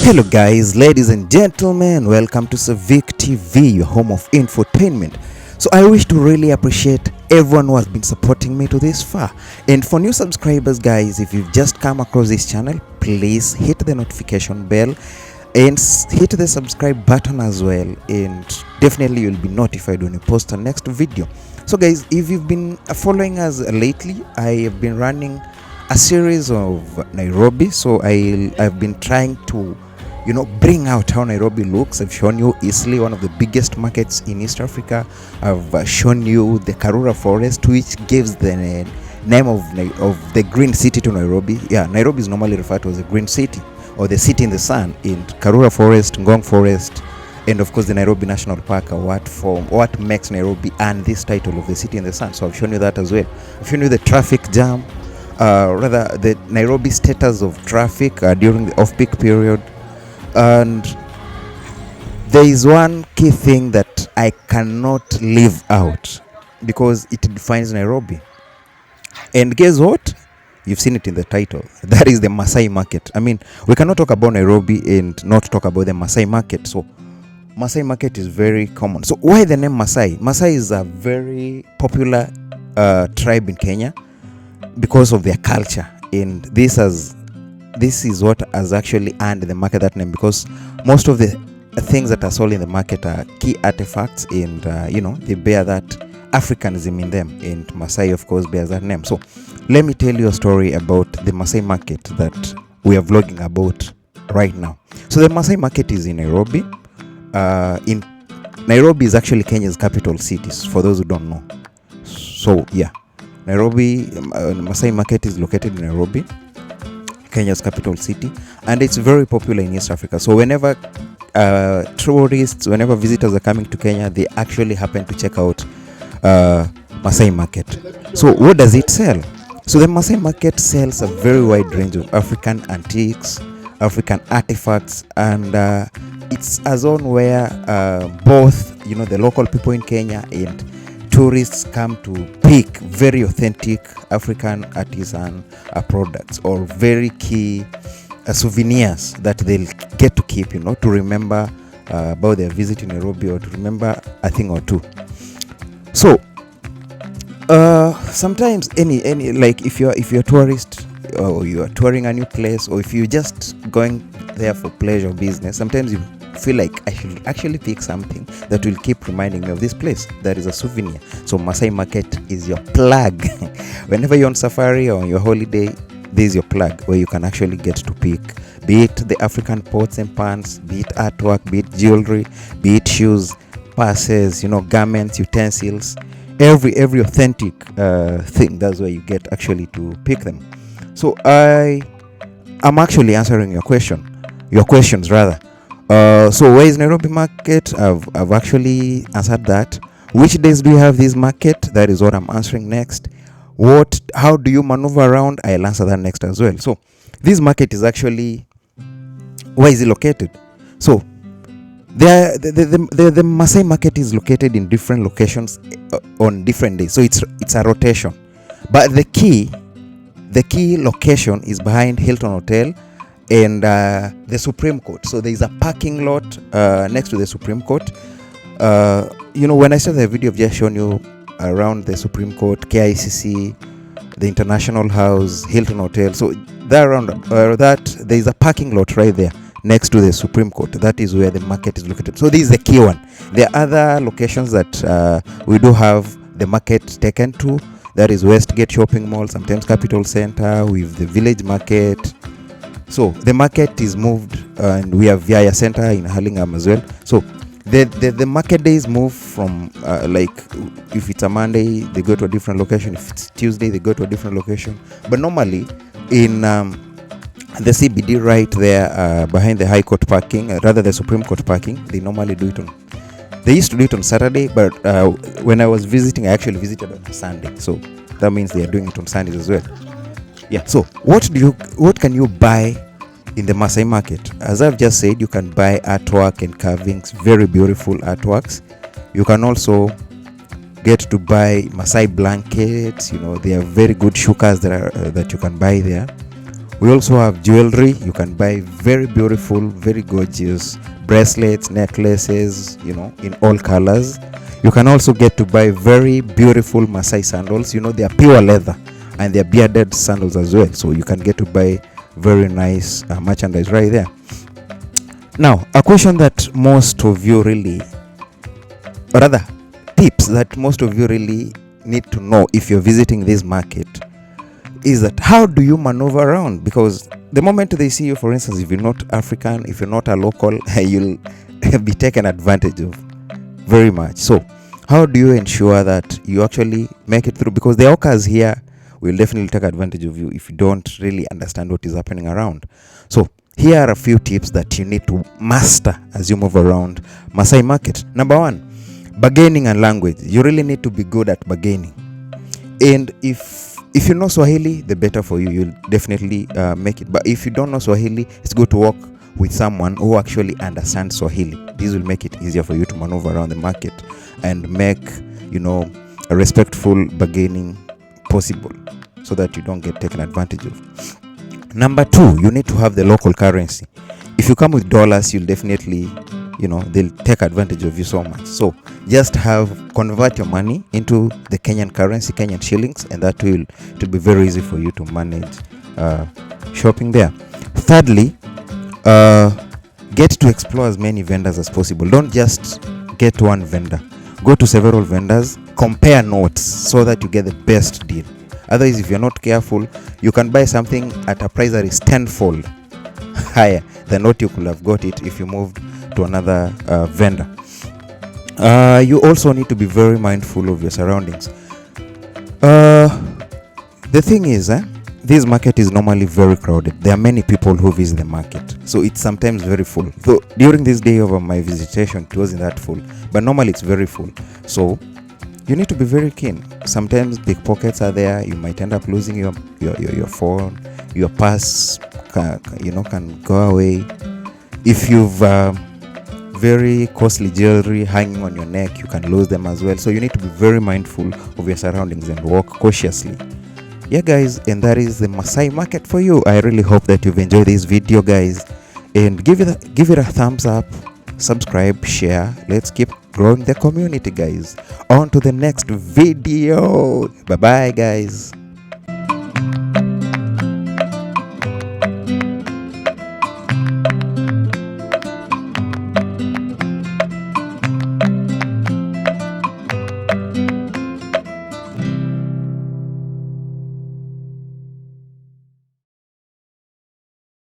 Hello guys, ladies and gentlemen, welcome to Civic TV, your home of infotainment. So I wish to really appreciate everyone who has been supporting me to this far. And for new subscribers guys, if you've just come across this channel, please hit the notification bell and hit the subscribe button as well, and definitely you'll be notified when we post our next video. So guys, if you've been following us lately, I have been running a series of Nairobi. So I've been trying to bring out how Nairobi looks. I've shown you easily one of the biggest markets in East Africa. I've shown you the Karura forest, which gives the name of the green city to Nairobi. Nairobi is normally referred to as a green city or the city in the sun. In Karura forest, Ngong forest, and of course the Nairobi National Park are what makes Nairobi earn this title of the city in the sun. So I've shown you that as well. I've shown you the traffic jam, rather the Nairobi status of traffic during the off-peak period. And there is one key thing that I cannot leave out because it defines Nairobi. And guess what? You've seen it in the title. That is the Maasai Market. I mean, we cannot talk about Nairobi and not talk about the Maasai Market. So Maasai Market is very common. So why the name Maasai? Maasai is a very popular tribe in Kenya because of their culture, and this is what has actually earned the market that name, because most of the things that are sold in the market are key artifacts, and they bear that Africanism in them, and Maasai of course bears that name. So let me tell you a story about the Maasai Market that we are vlogging about right now. So the Maasai Market is in Nairobi. Nairobi is actually Kenya's capital city, for those who don't know. So Nairobi, Maasai Market is located in Nairobi, Kenya's capital city, and it's very popular in East Africa. So whenever tourists, whenever visitors are coming to Kenya, they actually happen to check out Maasai Market. So what does it sell? So the Maasai Market sells a very wide range of African antiques, African artifacts, and it's a zone where both the local people in Kenya and tourists come to pick very authentic African artisan products, or very key souvenirs that they'll get to keep, to remember about their visit in Nairobi, or to remember a thing or two. So sometimes any like if you're a tourist, or you are touring a new place, or if you're just going there for pleasure or business, sometimes you feel like I should actually pick something that will keep reminding me of this place. That is a souvenir. So Maasai Market is your plug. Whenever you're on safari or on your holiday, this is your plug where you can actually get to pick, be it the African pots and pans, be it artwork, be it jewelry, be it shoes, purses, garments, utensils, every authentic thing. That's where you get actually to pick them. So I'm actually answering your questions rather. So where is Nairobi Market? I've actually answered that. Which days do you have this market? That is what I'm answering next. How do you maneuver around? I'll answer that next as well. So this market is actually, where is it located? So the Maasai Market is located in different locations on different days. So it's a rotation. But the key location is behind Hilton Hotel and the Supreme Court. So there is a parking lot next to the Supreme Court. When I started the video, I've just shown you around the Supreme Court, KICC, the International House, Hilton Hotel. So that there is a parking lot right there next to the Supreme Court. That is where the market is located. So this is the key one. There are other locations that we do have the market taken to. That is Westgate Shopping Mall, sometimes Capital Center, with the Village Market. So the market is moved, and we have Vyaya Center in Hurlingham as well. So the market days move from like if it's a Monday, they go to a different location. If it's Tuesday, they go to a different location. But normally in the CBD right there behind the High Court parking, rather the Supreme Court parking, they normally do it on. They used to do it on Saturday, but when I was visiting, I actually visited on a Sunday. So that means they are doing it on Sundays as well. So what can you buy in the Maasai Market? As I've just said, you can buy artwork and carvings, very beautiful artworks. You can also get to buy Maasai blankets. There are very good shukas that you can buy there. We also have jewelry. You can buy very beautiful, very gorgeous bracelets, necklaces, in all colors. You can also get to buy very beautiful Maasai sandals. They are pure leather and they are bearded sandals as well. So you can get to buy very nice merchandise right there. Now, a question that most of you really, or rather, tips that most of you really need to know if you're visiting this market is that how do you maneuver around? Because the moment they see you, for instance, if you're not African, if you're not a local, you'll be taken advantage of very much. So how do you ensure that you actually make it through? Because the hawkers here will definitely take advantage of you if you don't really understand what is happening around. So here are a few tips that you need to master as you move around Maasai Market. Number one, bargaining and language. You really need to be good at bargaining. And if you know Swahili, the better for you. You'll definitely make it. But if you don't know Swahili, it's good to work with someone who actually understands Swahili. This will make it easier for you to maneuver around the market and make, a respectful bargaining possible so that you don't get taken advantage of. Number two, you need to have the local currency. If you come with dollars, you'll definitely, they'll take advantage of you so much. So just convert your money into the Kenyan currency, Kenyan shillings, and that will be very easy for you to manage shopping there. Thirdly, get to explore as many vendors as possible. Don't just get one vendor. Go to several vendors, compare notes so that you get the best deal. Otherwise, if you're not careful, you can buy something at a price that is tenfold higher than what you could have got it if you moved to another vendor. You also need to be very mindful of your surroundings. The thing is, this market is normally very crowded. There are many people who visit the market, so it's sometimes very full. So during this day of my visitation, it wasn't that full, but normally it's very full. So you need to be very keen. Sometimes pickpockets are there. You might end up losing your phone, your purse can go away. If you've very costly jewelry hanging on your neck, you can lose them as well. So you need to be very mindful of your surroundings and walk cautiously. Yeah guys, and that is the Maasai Market for you. I really hope that you've enjoyed this video, guys, and give it a thumbs up, subscribe, share. Let's keep growing the community, guys. On to the next video. Bye bye, guys.